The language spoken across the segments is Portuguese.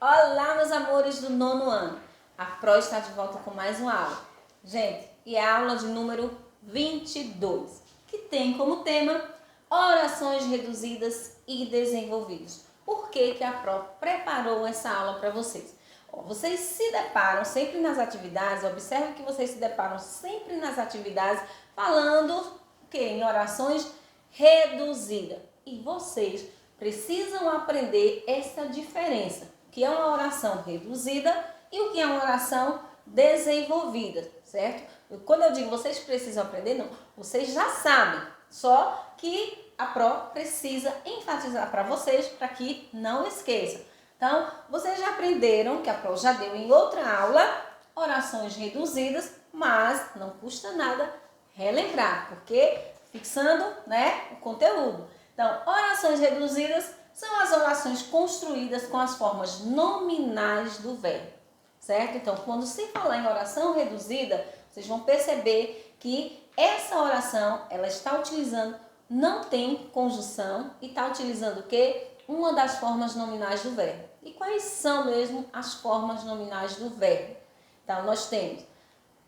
Olá, meus amores do nono ano. A Pro está de volta com mais uma aula. Gente, e é a aula de número 22, que tem como tema orações reduzidas e desenvolvidas. Por que que a Pro preparou essa aula para vocês? Vocês se deparam sempre nas atividades, observe que vocês se deparam sempre nas atividades falando que em orações reduzidas. E vocês precisam aprender essa diferença, que é uma oração reduzida e o que é uma oração desenvolvida, certo? Quando eu digo vocês precisam aprender, não, vocês já sabem, só que a Pro precisa enfatizar para vocês, para que não esqueçam. Então, vocês já aprenderam, que a Pro já deu em outra aula, orações reduzidas, mas não custa nada relembrar, porque fixando, o conteúdo. Então, orações reduzidas são as orações construídas com as formas nominais do verbo, certo? Então, quando se falar em oração reduzida, vocês vão perceber que essa oração, ela está utilizando, não tem conjunção e está utilizando o quê? Uma das formas nominais do verbo. E quais são mesmo as formas nominais do verbo? Então, nós temos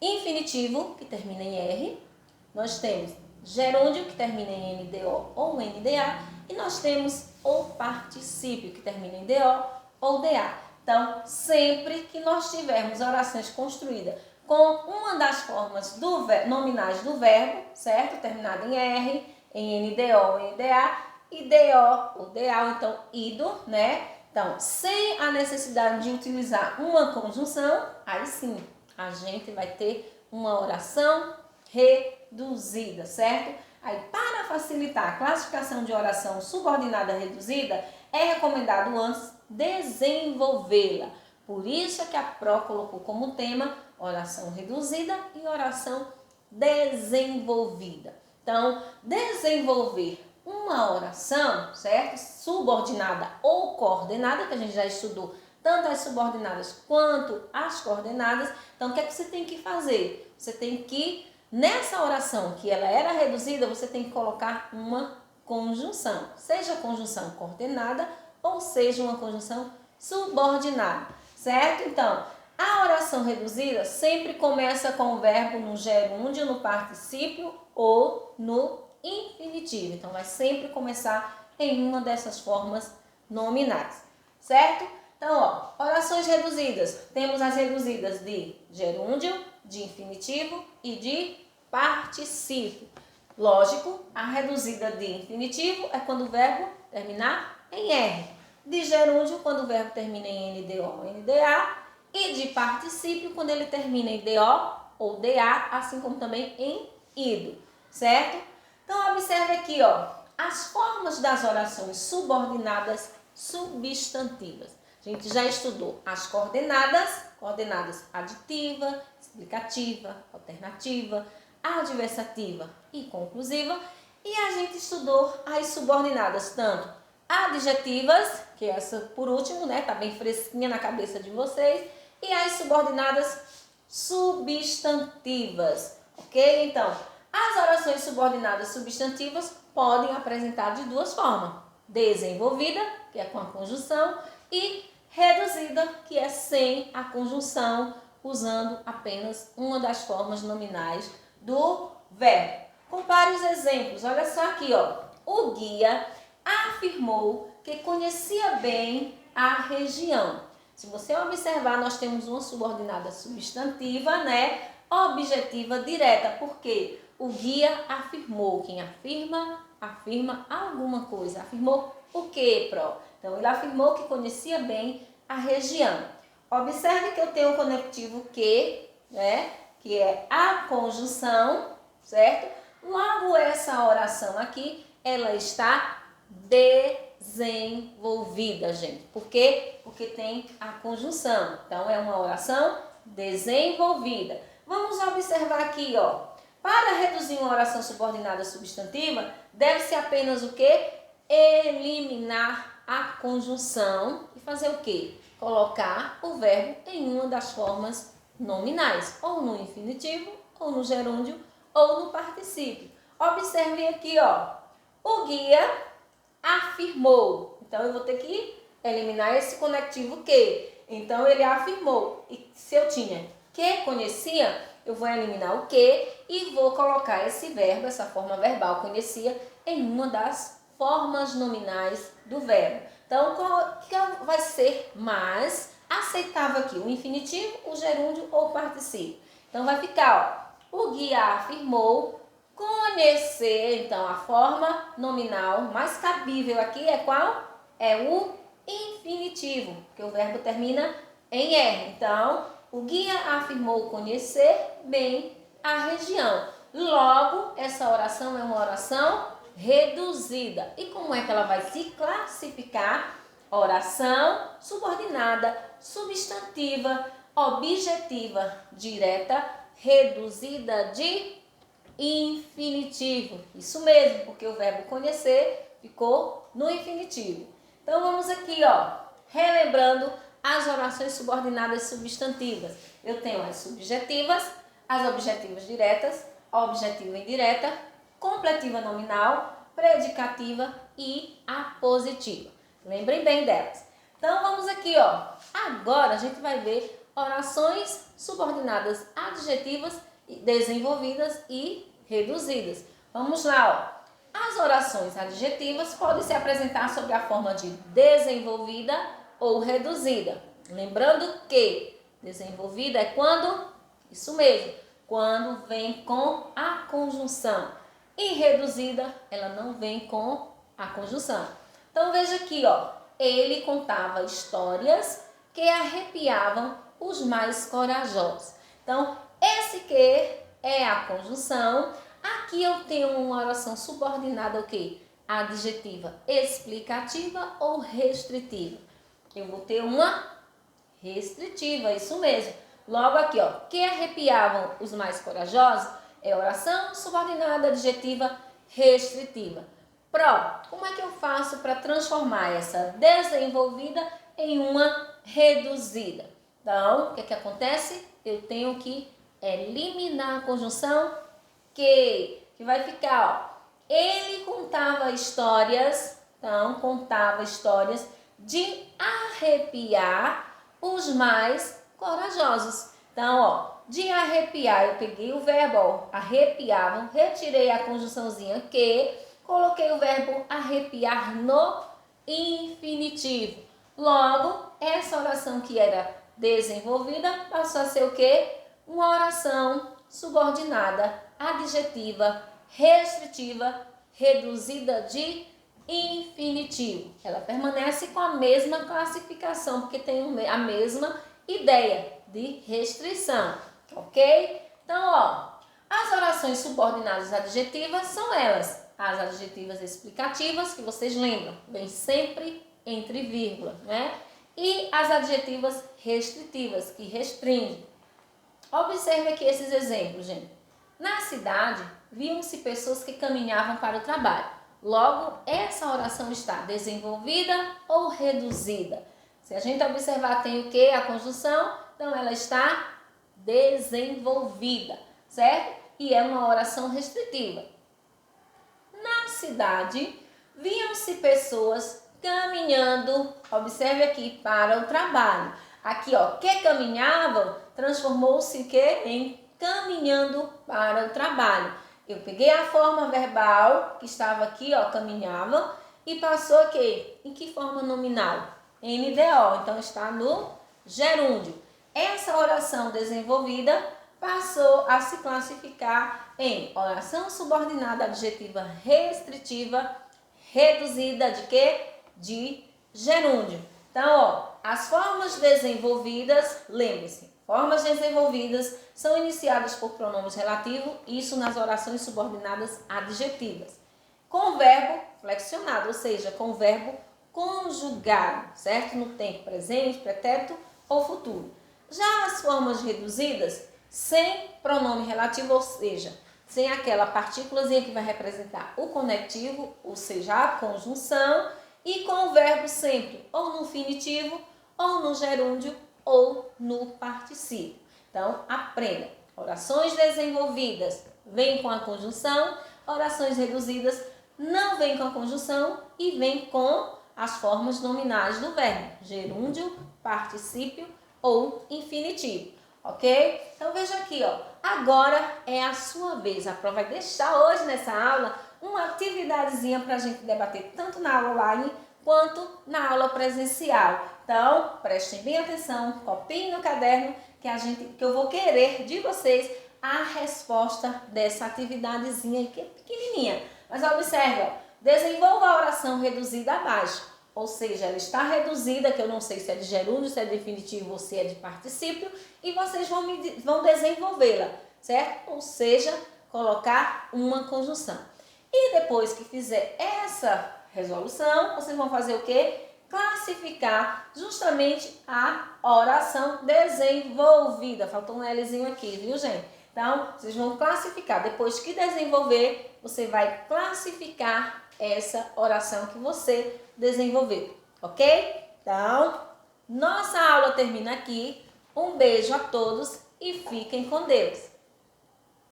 infinitivo, que termina em R, nós temos gerúndio, que termina em NDO ou NDA, e nós temos o particípio, que termina em DO ou DA. Então, sempre que nós tivermos orações construídas com uma das formas nominais do verbo, certo? Terminada em R, em NDO ou NDA, e DO ou DA, então ido, Então, sem a necessidade de utilizar uma conjunção, aí sim, a gente vai ter uma oração reduzida, certo? Aí, para facilitar a classificação de oração subordinada reduzida, é recomendado antes desenvolvê-la. Por isso é que a Pro colocou como tema oração reduzida e oração desenvolvida. Então, desenvolver uma oração, certo? Subordinada ou coordenada, que a gente já estudou tanto as subordinadas quanto as coordenadas. Então, o que é que você tem que fazer? Você tem que, nessa oração que ela era reduzida, você tem que colocar uma conjunção. Seja a conjunção coordenada ou seja uma conjunção subordinada, certo? Então, a oração reduzida sempre começa com o verbo no gerúndio, no particípio ou no infinitivo. Então, vai sempre começar em uma dessas formas nominais, certo? Então, orações reduzidas. Temos as reduzidas de gerúndio, de infinitivo e de particípio. Lógico, a reduzida de infinitivo é quando o verbo terminar em R. De gerúndio, quando o verbo termina em NDO ou NDA. E de particípio, quando ele termina em DO ou DA, assim como também em ido, certo? Então, observe aqui, as formas das orações subordinadas substantivas. A gente já estudou as coordenadas aditiva, explicativa, alternativa, adversativa e conclusiva. E a gente estudou as subordinadas, tanto adjetivas, que essa por último, tá bem fresquinha na cabeça de vocês, e as subordinadas substantivas, ok? Então, as orações subordinadas substantivas podem apresentar de duas formas: desenvolvida, que é com a conjunção, e reduzida, que é sem a conjunção, usando apenas uma das formas nominais do verbo. Compare os exemplos. Olha só aqui, O guia afirmou que conhecia bem a região. Se você observar, nós temos uma subordinada substantiva, objetiva direta, porque o guia afirmou. Quem afirma, afirma alguma coisa. Afirmou o quê, Pro? Então, ele afirmou que conhecia bem a região. Observe que eu tenho o conectivo que, que é a conjunção, certo? Logo, essa oração aqui, ela está desenvolvida, gente. Por quê? Porque tem a conjunção. Então, é uma oração desenvolvida. Vamos observar aqui, Para reduzir uma oração subordinada substantiva, deve-se apenas o quê? Eliminar a conjunção e fazer o quê? Colocar o verbo em uma das formas nominais, ou no infinitivo, ou no gerúndio, ou no particípio. Observe aqui, O guia afirmou. Então, eu vou ter que eliminar esse conectivo que. Então, ele afirmou. E se eu tinha que conhecia, eu vou eliminar o que e vou colocar esse verbo, essa forma verbal conhecia, em uma das formas nominais do verbo. Então, qual que vai ser mais aceitável aqui? O infinitivo, o gerúndio ou o particípio? Então, vai ficar, ó, o guia afirmou conhecer. Então, a forma nominal mais cabível aqui é qual? É o infinitivo, porque o verbo termina em R. Então, o guia afirmou conhecer bem a região. Logo, essa oração é uma oração reduzida. E como é que ela vai se classificar? Oração subordinada, substantiva, objetiva, direta, reduzida de infinitivo. Isso mesmo, porque o verbo conhecer ficou no infinitivo. Então, vamos aqui, ó, relembrando as orações subordinadas substantivas. Eu tenho as subjetivas, as objetivas diretas, a objetiva indireta, completiva nominal, predicativa e apositiva. Lembrem bem delas. Então, vamos aqui, ó. Agora, a gente vai ver orações subordinadas adjetivas, desenvolvidas e reduzidas. Vamos lá, ó. As orações adjetivas podem se apresentar sob a forma de desenvolvida ou reduzida. Lembrando que desenvolvida é quando, isso mesmo, quando vem com a conjunção. E reduzida, ela não vem com a conjunção. Então, veja aqui, ó. Ele contava histórias que arrepiavam os mais corajosos. Então, esse que é a conjunção. Aqui eu tenho uma oração subordinada ao quê? Adjetiva explicativa ou restritiva. Eu vou ter uma restritiva, isso mesmo. Logo aqui, ó, que arrepiavam os mais corajosos é oração subordinada adjetiva restritiva. Como é que eu faço para transformar essa desenvolvida em uma reduzida? Então, o que acontece? Eu tenho que eliminar a conjunção que vai ficar, ó. Ele contava histórias, então, contava histórias de arrepiar os mais corajosos. Então, ó, de arrepiar, eu peguei o verbo, ó, arrepiavam, retirei a conjunçãozinha que, coloquei o verbo arrepiar no infinitivo. Logo, essa oração que era desenvolvida passou a ser o quê? Uma oração subordinada, adjetiva, restritiva, reduzida de infinitivo. Ela permanece com a mesma classificação, porque tem a mesma ideia de restrição, ok? Então, ó, as orações subordinadas adjetivas são elas. As adjetivas explicativas, que vocês lembram, vem sempre entre vírgula, né? E as adjetivas restritivas, que restringem. Observe aqui esses exemplos, gente. Na cidade, viam-se pessoas que caminhavam para o trabalho. Logo, essa oração está desenvolvida ou reduzida? Se a gente observar, tem o que? A conjunção, então ela está desenvolvida, certo? E é uma oração restritiva. Na cidade, viam-se pessoas caminhando, observe aqui, para o trabalho. Aqui, ó, que caminhavam, transformou-se em caminhando para o trabalho. Eu peguei a forma verbal que estava aqui, ó, caminhavam, e passou aqui, em que forma nominal? NDO, então está no gerúndio. Essa oração desenvolvida passou a se classificar em oração subordinada adjetiva restritiva, reduzida de quê? De gerúndio. Então, ó, as formas desenvolvidas, lembre-se, formas desenvolvidas são iniciadas por pronomes relativos, isso nas orações subordinadas adjetivas, com verbo flexionado, ou seja, com verbo conjugado, certo? No tempo presente, pretérito ou futuro. Já as formas reduzidas, sem pronome relativo, ou seja, sem aquela partículazinha que vai representar o conectivo, ou seja, a conjunção, e com o verbo sempre ou no infinitivo, ou no gerúndio, ou no particípio. Então, aprenda. Orações desenvolvidas vêm com a conjunção, orações reduzidas não vêm com a conjunção e vêm com as formas nominais do verbo, gerúndio, particípio ou infinitivo, ok? Então veja aqui, ó, agora é a sua vez. A prova vai deixar hoje nessa aula uma atividadezinha para a gente debater tanto na aula online quanto na aula presencial. Então, prestem bem atenção, copiem no caderno que eu vou querer de vocês a resposta dessa atividadezinha que é pequenininha. Mas observe, ó, desenvolva a oração reduzida abaixo. Ou seja, ela está reduzida, que eu não sei se é de gerúndio, se é de definitivo ou se é de particípio, e vocês vão desenvolvê-la, certo? Ou seja, colocar uma conjunção. E depois que fizer essa resolução, vocês vão fazer o quê? Classificar justamente a oração desenvolvida. Faltou um Lzinho aqui, viu, gente? Então, vocês vão classificar. Depois que desenvolver, você vai classificar essa oração que você desenvolveu, ok? Então, nossa aula termina aqui. Um beijo a todos e fiquem com Deus.